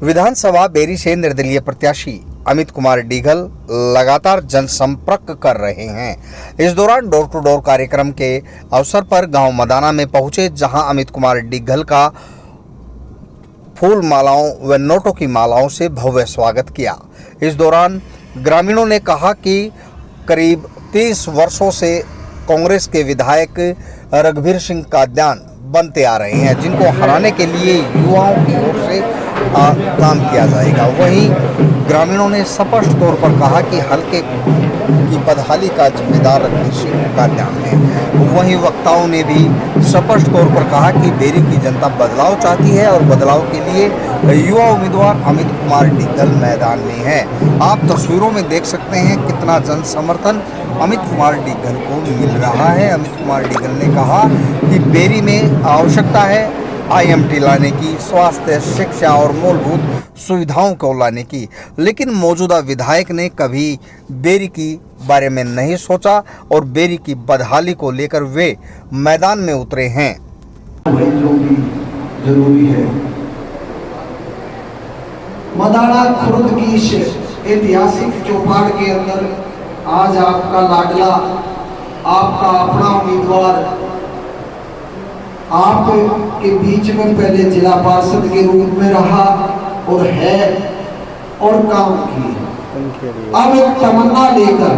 विधानसभा berry से निर्दलीय प्रत्याशी अमित कुमार डीघल लगातार जनसंपर्क कर रहे हैं। इस दौरान डोर टू डोर कार्यक्रम के अवसर पर गांव मदाना में पहुंचे, जहां अमित कुमार डीघल का फूल मालाओं व नोटों की मालाओं से भव्य स्वागत किया। इस दौरान ग्रामीणों ने कहा कि करीब 30 वर्षों से कांग्रेस के विधायक रघुवीर सिंह काद्यान बनते आ रहे हैं, जिनको हराने के लिए युवाओं की ओर से काम किया जाएगा। वहीं ग्रामीणों ने स्पष्ट तौर पर कहा कि हल्के की बदहाली का जिम्मेदार रघुवीर सिंह काद्यान है। वहीं वक्ताओं ने भी स्पष्ट तौर पर कहा कि बेरी की जनता बदलाव चाहती है और बदलाव के लिए युवा उम्मीदवार अमित कुमार डीघल मैदान में है। आप तस्वीरों में देख सकते हैं कितना जन समर्थन अमित कुमार डीघल को मिल रहा है। अमित कुमार डीघल ने कहा कि बेरी में आवश्यकता है IMT लाने की, स्वास्थ्य, शिक्षा और मूलभूत सुविधाओं को लाने की, लेकिन मौजूदा विधायक ने कभी बेरी की बारे में नहीं सोचा और बेरी की बदहाली को लेकर वे मैदान में उतरे हैं। जो भी जरूरी है, मदाना खुर्द की इस ऐतिहासिक चौपाल के अंदर आज आपका लाडला, आपका अपना उम्मीदवार आप के बीच में पहले जिला पार्षद के रूप में रहा और है और काम किए। अब एक तमन्ना लेकर,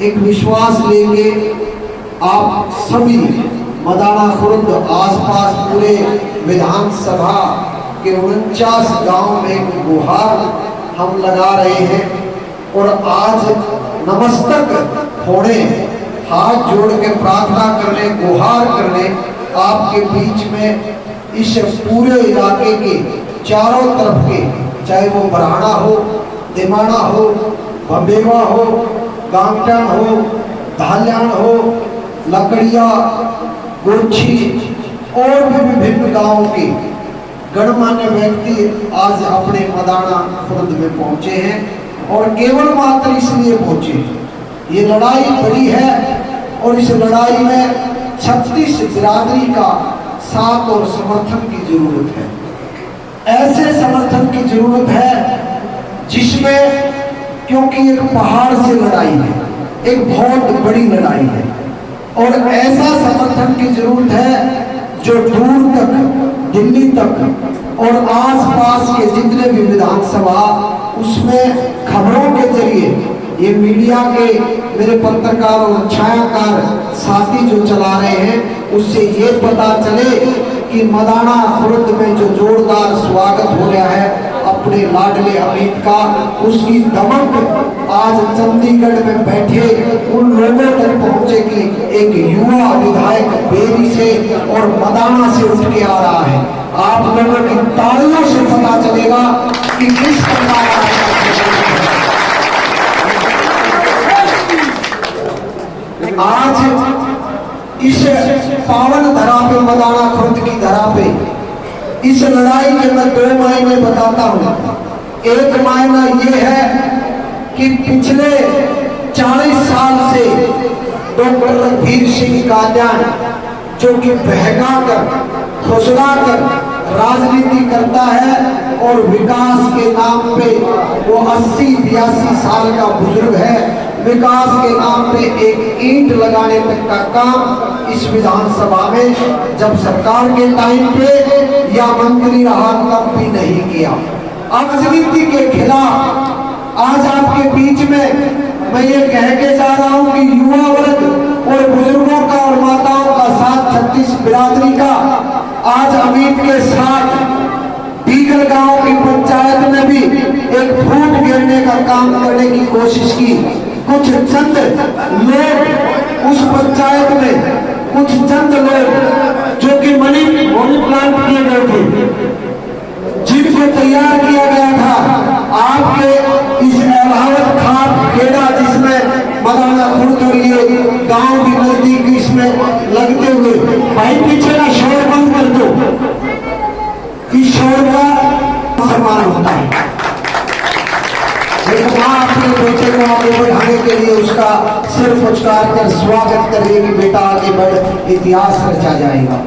एक विश्वास लेके आप सभी मदाना खुर्द आसपास पूरे विधानसभा के 49 गांव में एक गुहार हम लगा रहे हैं और आज नमस्तक होने, हाथ जोड़ के प्रार्थना करने, गुहार करने आपके बीच में इस पूरे इलाके के चारों तरफ के, चाहे वो बरहाना हो, दिमाना हो, बम्बेवा हो, गांगटन हो, धाल्यान हो, लकड़िया, गोरछी और भी विभिन्न गांवों के गणमान्य व्यक्ति आज अपने मदाना खुर्द में पहुंचे हैं और केवल मात्र इसलिए पहुंचे। ये लड़ाई बड़ी है और इस लड़ाई में 36 बिरादरी का साथ और समर्थन की जरूरत है। ऐसे समर्थन की जरूरत है जिसमें, क्योंकि एक पहाड़ से लड़ाई है, एक बहुत बड़ी लड़ाई है और ऐसा समर्थन की जरूरत है जो दूर तक, दिल्ली तक और आसपास के जितने भी विधानसभा, उसमें खबरों के जरिए ये मीडिया के मेरे पत्रकार और छायाकार साथी जो चला रहे हैं, उससे ये पता चले कि मदाना खुर्द में जो जोरदार स्वागत हो रहा है अपने लाडले अमित का, उसकी दमक आज चंडीगढ़ में बैठे उन लोगों तक पहुंचे कि एक युवा विधायक बेरी से और मदाना से उठ के आ रहा है। आप लोगों की तालियों से पता चलेगा कि किस प्रकार आज इस पावन धरा पे, मदाना खुर्द की धरा पे, इस लड़ाई के मैं 2 मायने बताता हूँ। एक मायना ये है कि पिछले 40 साल से डॉक्टर रघुवीर सिंह काद्यान, जो कि बहका कर, खुसला कर राजनीति करता है और विकास के नाम पे वो 80-82 साल का बुजुर्ग है, विकास के नाम पे एक ईंट लगाने तक का काम इस विधानसभा में जब सरकार के टाइम पे या मंत्री रहा तब भी नहीं किया। राजनीति के खिलाफ आज आपके बीच में मैं ये कह के जा रहा हूँ कि युवा वर्ग और बुजुर्गों का और माताओं का साथ 36 बिरादरी का आज अमित के साथ डीघल गांव की पंचायत में भी एक फूट गिरने का काम करने की कोशिश की। कुछ चंद लोग उस पंचायत में, कुछ चंद लोग जो कि मनी प्लांट किए गए थे, जिनको तैयार किया गया था आपके इस अलावत खाप खेड़ा, जिसमें मदाना खुर्द और ये गांव भी नजदीक इसमें लगते हुए, भाई पीछे का शोर बंद कर दो, इस शोर का सम्मान होता है। एक माँ अपने बेटे को आगे बढ़ाने के लिए उसका सिर फुचकार कर स्वागत कर रही है कि बेटा आगे बढ़, इतिहास रचा जाएगा।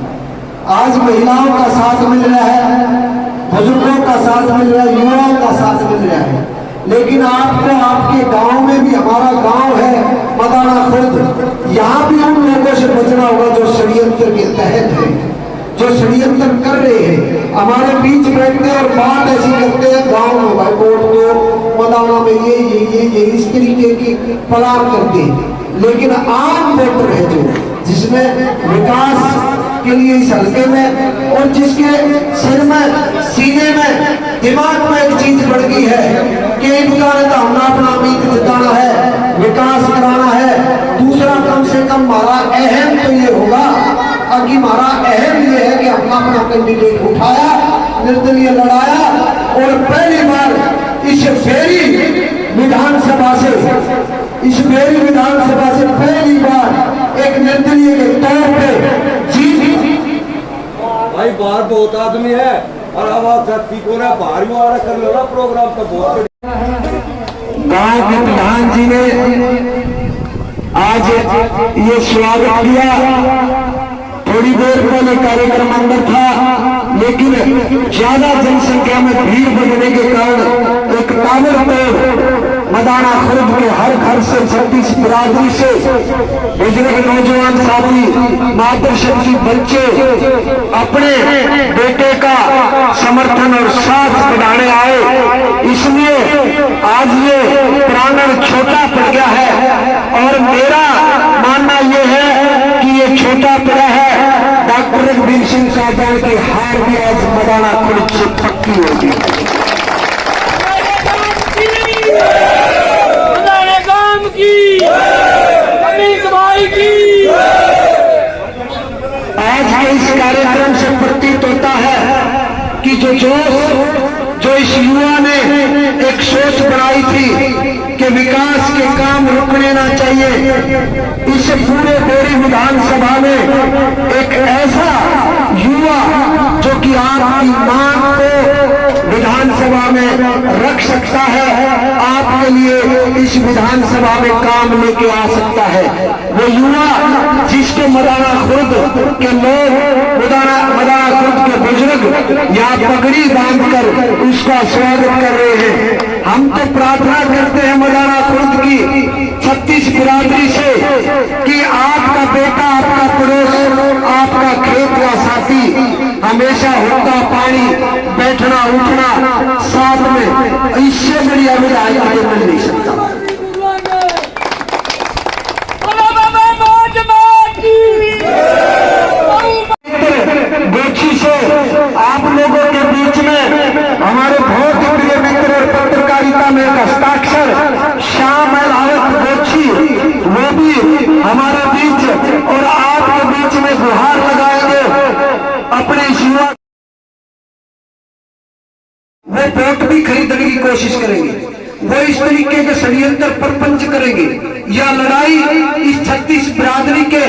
आज महिलाओं का साथ मिल रहा है, बुजुर्गों का साथ मिल रहा है, युवाओं का साथ मिल रहा है। लेकिन आपको आपके गांव में भी, हमारा गांव है मदाना खुर्द, यहाँ भी उन लोगों से बचना होगा जो षड्यंत्र के तहत है, जो षड्यंत्र कर रहे हैं, हमारे बीच बैठते और बात ऐसी करते हैं गांव में, भाई वोट दो, मदाना में ये इस तरीके की प्लान करते हैं। लेकिन आम वोटर है जो, जिसने विकास के लिए इस हल्के में और जिसके सिर में, सीने में, दिमाग में एक चीज बढ़ गई है कि इनका तो हमने अपना अमीर जिताना है, विकास कराना है। दूसरा कम से कम हमारा अहम तो ये होगा कि हमारा अहम ये है कि हमने अपना कैंडिडेट उठाया, निर्दलीय लड़ाया और पहली बार इस बेरी विधानसभा से पहली बार एक निर्दलीय के तौर पे जीत। भाई बाहर बहुत आदमी है और आवाज जाती को ना बाहर वाला कर लो ना प्रोग्राम तो बहुत गांव के प्रधान जी ने आज ये स्वागत किया। थोड़ी देर पहले कार्यक्रम अंदर था, लेकिन ज्यादा जनसंख्या में भीड़ बढ़ने के कारण एक ताबड़तोड़ मदाना खुर्द के हर घर से 36 बिरादरी से बुजुर्ग नौजवान साथी, मातृशक्ति बच्चे अपने बेटे का समर्थन और साथ बढ़ाने आए। इसलिए आज ये प्रांगण छोटा पड़ गया है और मेरा मानना ये है कि ये छोटा पड़ा है। डॉक्टर रघुवीर सिंह साहब की हार भी आज मदाना खुर्द से पक्की होगी। आज के इस कार्यक्रम से प्रतीत होता है कि जो इस युवा ने एक सोच बनाई थी कि विकास के काम रुकने ना चाहिए, इस पूरे बोरी विधानसभा में एक ऐसा युवा जो कि आपकी मांग को विधानसभा में रख सकता है, आपके लिए इस विधानसभा में काम लेके आ सकता है। वो युवा जिसके मदाना खुर्द के लोग, मदाना खुर्द के बुजुर्ग यहाँ पगड़ी बांधकर उसका स्वागत कर रहे हैं। हम तो प्रार्थना करते हैं मदाना खुर्द की 36 बिरादरी से कि आपका बेटा, आपका पड़ोस, आपका खेत का साथी हमेशा होता पानी, बैठना उठना साथ में, इससे बड़ी विधायक आगे मिल नहीं सकता। गोची से आप लोगों के बीच में हमारे बहुत ही प्रिय मित्र और पत्रकारिता में एक हस्ताक्षर श्याम अहलावत गोची, वो भी हमारे बीच और आपके बीच में गुहार लगाएंगे अपने युवा। वो वोट भी खरीदने की कोशिश करेंगे, वो इस तरीके के षड्यंत्र प्रपंच करेंगे। यह लड़ाई इस 36 बिरादरी के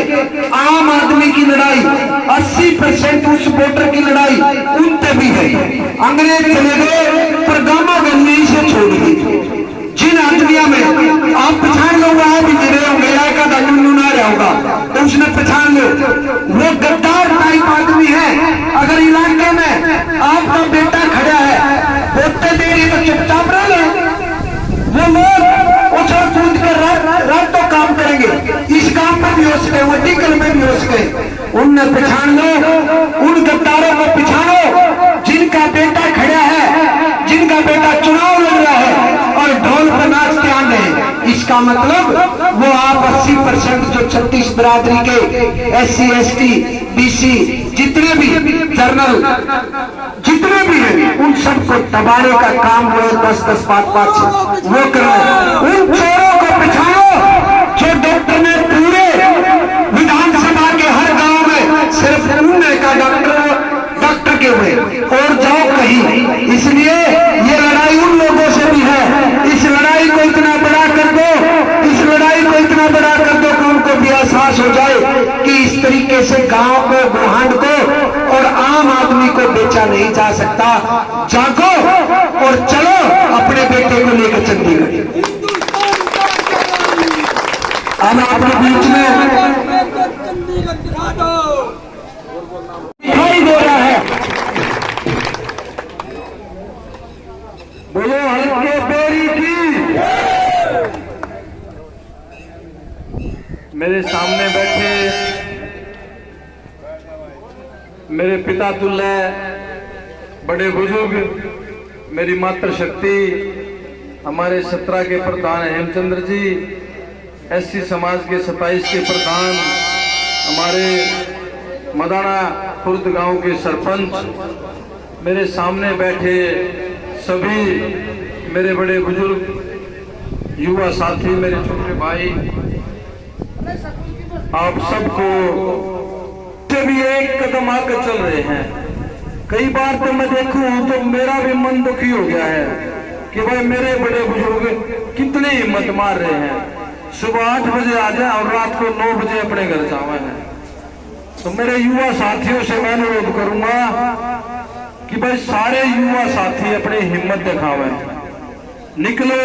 आम आदमी की लड़ाई, 80% उस वोटर की लड़ाई उन पे भी है। अंग्रेज चले गए पर गामा गंदी से छोड़ दी। जिन आदमियों में आप पहचान लो, वहां भी गिरे होंगे, का दालू ना रहा होगा तो उसने पहचान लो, वो गद्दार टाइप आदमी है। अगर इलाके में आपका बेटा खड़ा है, वोटे दे रही तो चुपचाप रह लो। वो लोग उछल कूद कर रातों काम करेंगे, इस काम में भी हो सके, वो टिकल में भी हो सके। उनने पहचान लो, उन गद्दारों को पहचानो जिनका बेटा खड़ा है, जिनका बेटा चुनाव लड़ रहा है और ढोल पर नाचते आ रहे। इसका मतलब वो आप 80% जो 36 बिरादरी के SC ST BC जितने भी जर्नल जितने भी हैं, उन सबको दबाने का काम वो 10-10 5-5 वो कर रहे हैं। उन चोरों को पहचानो जो डॉक्टर ने पूरे विधानसभा के हर गांव में सिर्फ उन्होंने का डॉक्टर के हुए और जाओ कहीं। इसलिए ये लड़ाई उन लोगों से भी है। इस लड़ाई को इतना बड़ा कर दो, इस लड़ाई को इतना बड़ा कर दो कि उनको भी एहसास हो जाए कि इस तरीके से गांव को, ब्रह्मांड को और आम आदमी को बेचा नहीं जा सकता। जागो और चलो अपने बेटे को लेकर चंडीगढ़। हम आपके बीच में दिखाई दे रहा है बोलो हल्के बेरी की। मेरे सामने बैठे मेरे पिता तुल्य बड़े बुजुर्ग, मेरी मातृशक्ति, हमारे 17 के प्रधान हेमचंद्र जी, एससी समाज के 27 के प्रधान, हमारे मदाना खुर्द गांव के सरपंच, मेरे सामने बैठे सभी मेरे बड़े बुजुर्ग, युवा साथी, मेरे छोटे भाई, आप सबको भी एक कदम आगे चल रहे हैं। कई बार तो मैं देखूं तो मेरा भी मन दुखी हो गया है कि भाई मेरे बड़े बुजुर्ग कितनी हिम्मत मार रहे हैं, सुबह 8 बजे आ जाए और रात को 9 बजे अपने घर जावे हैं। तो मेरे युवा साथियों से मैं अनुरोध करूंगा कि भाई सारे युवा साथी अपनी हिम्मत दिखावे, निकलो,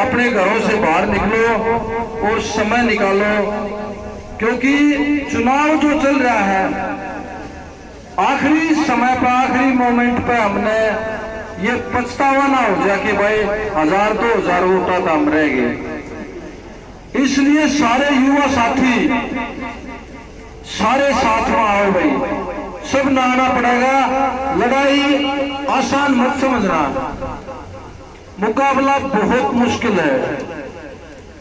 अपने घरों से बाहर निकलो और समय निकालो, क्योंकि चुनाव जो चल रहा है आखिरी समय पर, आखिरी मोमेंट पे हमने ये पछतावा ना हो जाए कि भाई 1000-2000 वोटा तो हम रह गए। इसलिए सारे युवा साथी सारे साथ में आओ भाई, सब नाना पड़ेगा। लड़ाई आसान मत समझना, मुकाबला बहुत मुश्किल है,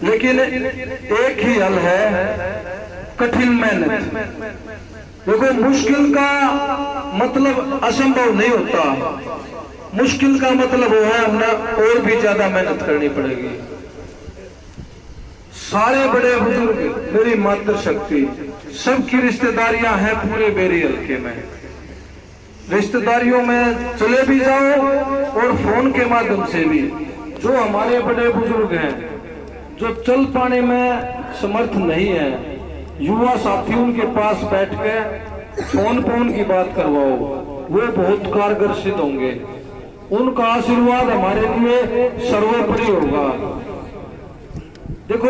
लेकिन एक ही हल है, कठिन मेहनत। देखो मुश्किल का मतलब असंभव नहीं होता, मुश्किल का मतलब वो है हमने और भी ज्यादा मेहनत करनी पड़ेगी। सारे बड़े बुजुर्ग, मेरी मातृशक्ति, सबकी रिश्तेदारियां हैं पूरे बेरी हल्के में। रिश्तेदारियों में चले भी जाओ और फोन के माध्यम से भी, जो हमारे बड़े बुजुर्ग हैं जो चल पाने में समर्थ नहीं है, युवा साथी उनके पास बैठ के फोन पे उनकी बात करवाओ, वो बहुत कारगर सिद्ध होंगे। उनका आशीर्वाद हमारे लिए सर्वोपरि होगा। देखो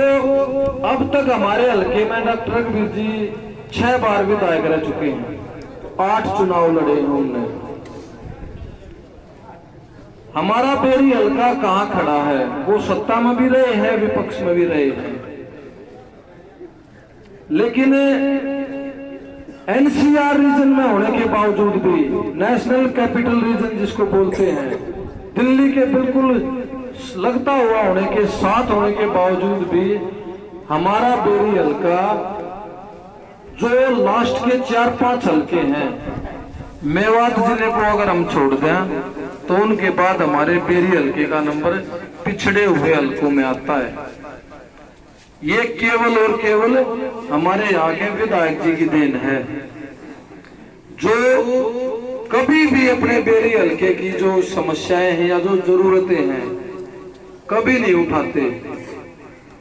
अब तक हमारे हल्के में डॉक्टर रघुवीर जी 6 बार विधायक रह चुके हैं, 8 चुनाव लड़े हैं उन्होंने। हमारा बेरी हल्का कहां खड़ा है, वो सत्ता में भी रहे हैं, विपक्ष में भी रहे हैं, लेकिन एनसीआर रीजन में होने के बावजूद भी, नेशनल कैपिटल रीजन जिसको बोलते हैं, दिल्ली के बिल्कुल लगता हुआ होने के साथ होने के बावजूद भी हमारा बेरी हल्का जो लास्ट के 4-5 हल्के हैं, मेवात जिले को अगर हम छोड़ दें तो उनके बाद हमारे बेरी हल्के का नंबर पिछड़े हुए हल्कों में आता है। ये केवल और केवल हमारे यहाँ के विधायक जी की देन है, जो कभी भी अपने बेरी हल्के की जो समस्याएं हैं या जो जरूरतें हैं कभी नहीं उठाते।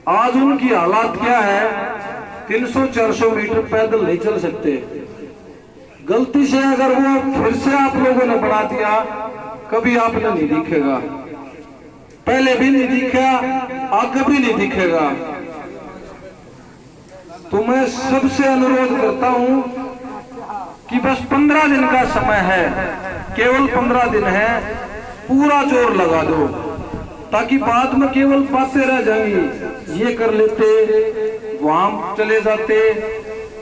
आज उनकी हालात क्या है, 300-400 मीटर पैदल नहीं चल सकते। गलती से अगर वो फिर से आप लोगों ने बढ़ा दिया, कभी आपने नहीं दिखेगा, पहले भी नहीं दिखा, आगे भी नहीं दिखेगा। तो मैं सबसे अनुरोध करता हूं कि बस 15 दिन का समय है, केवल 15 दिन है, पूरा जोर लगा दो, ताकि बाद में केवल बातें रह जाएंगी, ये कर लेते, वहां चले जाते,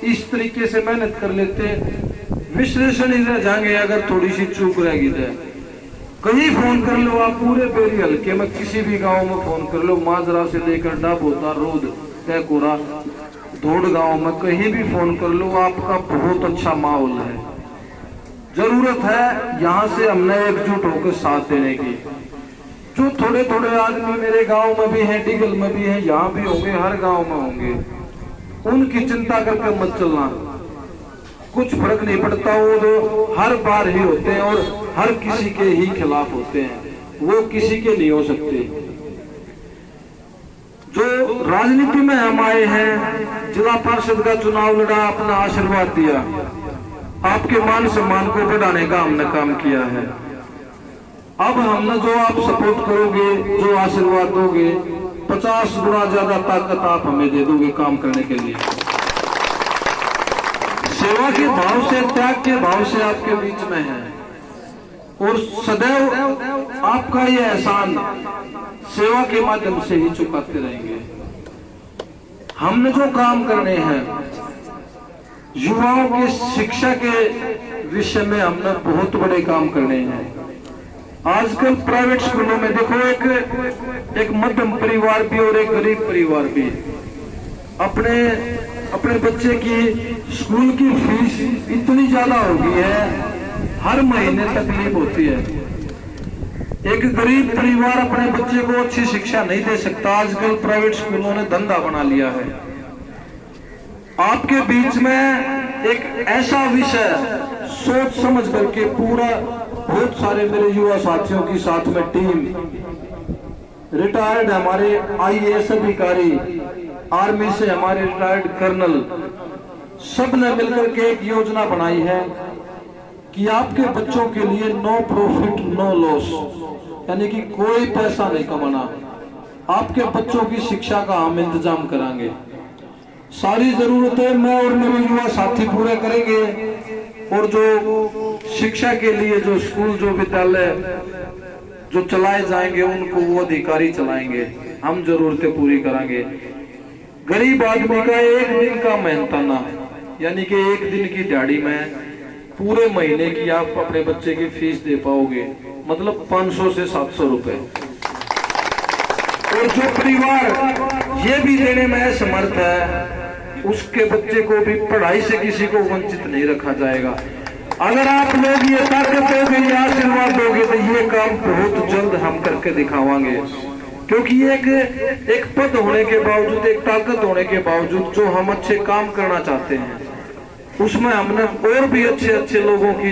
इस तरीके से मेहनत कर लेते, विश्लेषण ही रह जाएंगे अगर थोड़ी सी चूक रहेगी तो। कहीं फोन कर लो आप, पूरे बेरी हल्के में किसी भी गांव में फोन कर लो, माजरा से लेकर डाबोता, रोद, कैकोरा, धोड़ गांव में कहीं भी फोन कर लो, आपका बहुत अच्छा माहौल है। जरूरत है यहाँ से हमने एकजुट होकर साथ देने की। जो थोड़े थोड़े आदमी मेरे गांव में भी हैं, डिगल में भी हैं, यहाँ भी होंगे, हर गांव में होंगे, उनकी चिंता करके मत चलना, कुछ फर्क नहीं पड़ता। वो तो हर बार ही होते हैं और हर किसी के ही खिलाफ होते हैं, वो किसी के नहीं हो सकते। जो राजनीति में हम आए हैं, जिला पार्षद का चुनाव लड़ा, अपना आशीर्वाद दिया, आपके मान सम्मान को बढ़ाने का हमने काम किया है। अब हमने जो आप सपोर्ट करोगे, जो आशीर्वाद दोगे, 50 गुना ज्यादा ताकत आप हमें दे दोगे काम करने के लिए। सेवा के भाव से, त्याग के भाव से आपके बीच में है और सदैव आपका ये एहसान सेवा के माध्यम से ही चुकाते रहेंगे। हमने जो काम करने हैं युवाओं की शिक्षा के विषय में, हमने बहुत बड़े काम करने हैं। आजकल प्राइवेट स्कूलों में देखो, एक मध्यम परिवार भी और एक गरीब परिवार भी अपने बच्चे की स्कूल की फीस इतनी ज्यादा हो गई है, हर महीने तकलीफ होती है। एक गरीब परिवार अपने बच्चे को अच्छी शिक्षा नहीं दे सकता। आजकल प्राइवेट स्कूलों ने धंधा बना लिया है। आपके बीच में एक ऐसा विषय सोच समझ करके पूरा, बहुत सारे मेरे युवा साथियों की साथ में टीम, रिटायर्ड हमारे IAS अधिकारी, आर्मी से हमारे रिटायर्ड कर्नल, सब ने मिलकर के एक योजना बनाई है कि आपके बच्चों के लिए नो प्रॉफिट नो लॉस, यानी कि कोई पैसा नहीं कमाना, आपके बच्चों की शिक्षा का हम इंतजाम कराएंगे। सारी जरूरतें मैं और मेरे युवा साथी पूरे करेंगे, और जो शिक्षा के लिए जो स्कूल, जो विद्यालय जो चलाए जाएंगे उनको वो अधिकारी चलाएंगे, हम जरूरतें पूरी कराएंगे। गरीब आदमी का एक दिन का मेहनताना, यानी कि एक दिन की दिहाड़ी में पूरे महीने की आप अपने बच्चे की फीस दे पाओगे, मतलब 500 से 700 रुपए। और जो परिवार ये भी देने में असमर्थ है, उसके बच्चे को भी पढ़ाई से किसी को वंचित नहीं रखा जाएगा। अगर आप लोग ये ताकत दोगे, ये आशीर्वाद दोगे, तो ये काम बहुत जल्द हम करके दिखावांगे। क्योंकि एक पद होने के बावजूद, एक ताकत होने के बावजूद जो हम अच्छे काम करना चाहते हैं, उसमें हमने और भी अच्छे लोगों की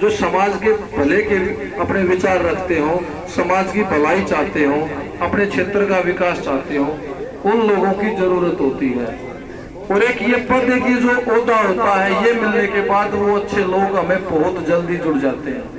जो समाज के भले के अपने विचार रखते हो, समाज की भलाई चाहते हो, अपने क्षेत्र का विकास चाहते हो, उन लोगों की जरूरत होती है। और एक ये पद की जो ओहदा होता है, ये मिलने के बाद वो अच्छे लोग हमें बहुत जल्दी जुड़ जाते हैं।